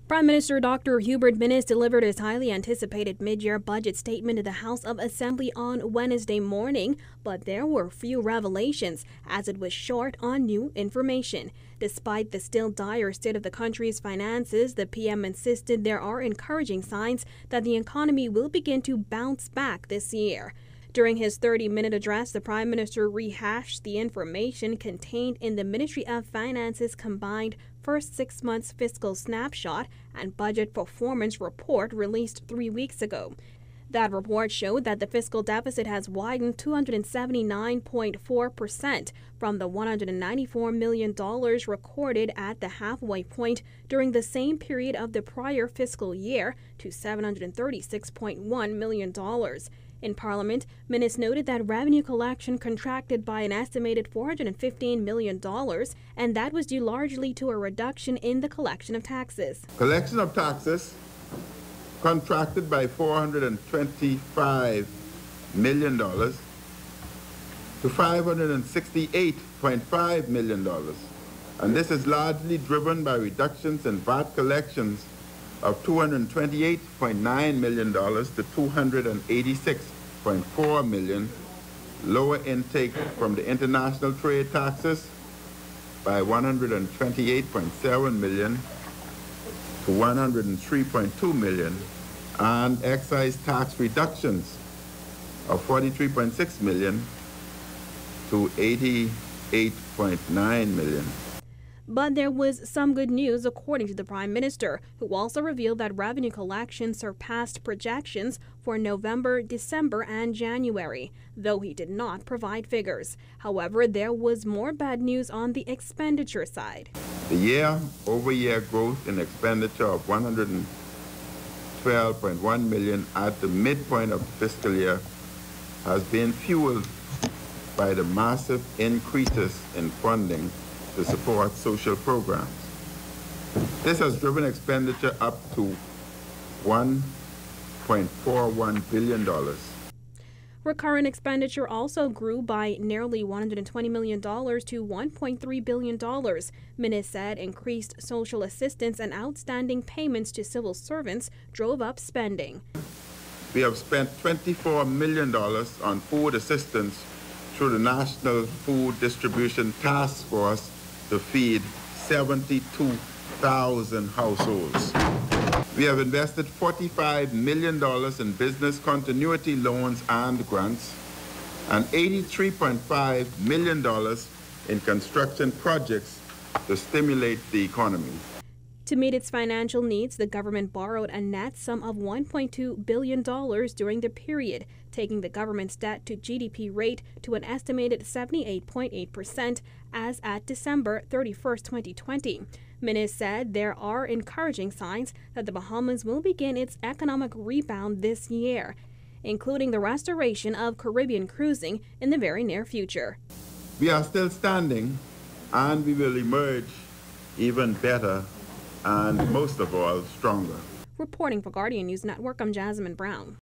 Prime Minister Dr. Hubert Minnis delivered his highly anticipated mid-year budget statement to the House of Assembly on Wednesday morning, but there were few revelations as it was short on new information. Despite the still dire state of the country's finances, the PM insisted there are encouraging signs that the economy will begin to bounce back this year. During his 30-minute address, the Prime Minister rehashed the information contained in the Ministry of Finance's combined first 6 months fiscal snapshot and budget performance report released 3 weeks ago. That report showed that the fiscal deficit has widened 279.4% from the $194 million recorded at the halfway point during the same period of the prior fiscal year to $736.1 million. In Parliament, Minnis noted that revenue collection contracted by an estimated $415 million, and that was due largely to a reduction in the collection of taxes. Collection of taxes contracted by $425 million to $568.5 million. And this is largely driven by reductions in VAT collections of $228.9 million to $286.4 million, lower intake from the international trade taxes by $128.7 million to $103.2 million, and excise tax reductions of $43.6 million to $88.9 million. But there was some good news, according to the Prime Minister, who also revealed that revenue collection surpassed projections for November, December, and January, though he did not provide figures. However, there was more bad news on the expenditure side. The year-over-year growth in expenditure of $112.1 million at the midpoint of the fiscal year has been fueled by the massive increases in funding to support social programs. This has driven expenditure up to $1.41 billion. Recurrent expenditure also grew by nearly $120 million to $1.3 billion. Minnis said increased social assistance and outstanding payments to civil servants drove up spending. We have spent $24 million on food assistance through the National Food Distribution Task Force to feed 72,000 households. We have invested $45 million in business continuity loans and grants and $83.5 million in construction projects to stimulate the economy. To meet its financial needs, the government borrowed a net sum of $1.2 billion during the period, taking the government's debt to GDP rate to an estimated 78.8% as at December 31, 2020. Minnis said there are encouraging signs that the Bahamas will begin its economic rebound this year, including the restoration of Caribbean cruising in the very near future. We are still standing, and we will emerge even better and most of all, stronger. Reporting for Guardian News Network, I'm Jasmine Brown.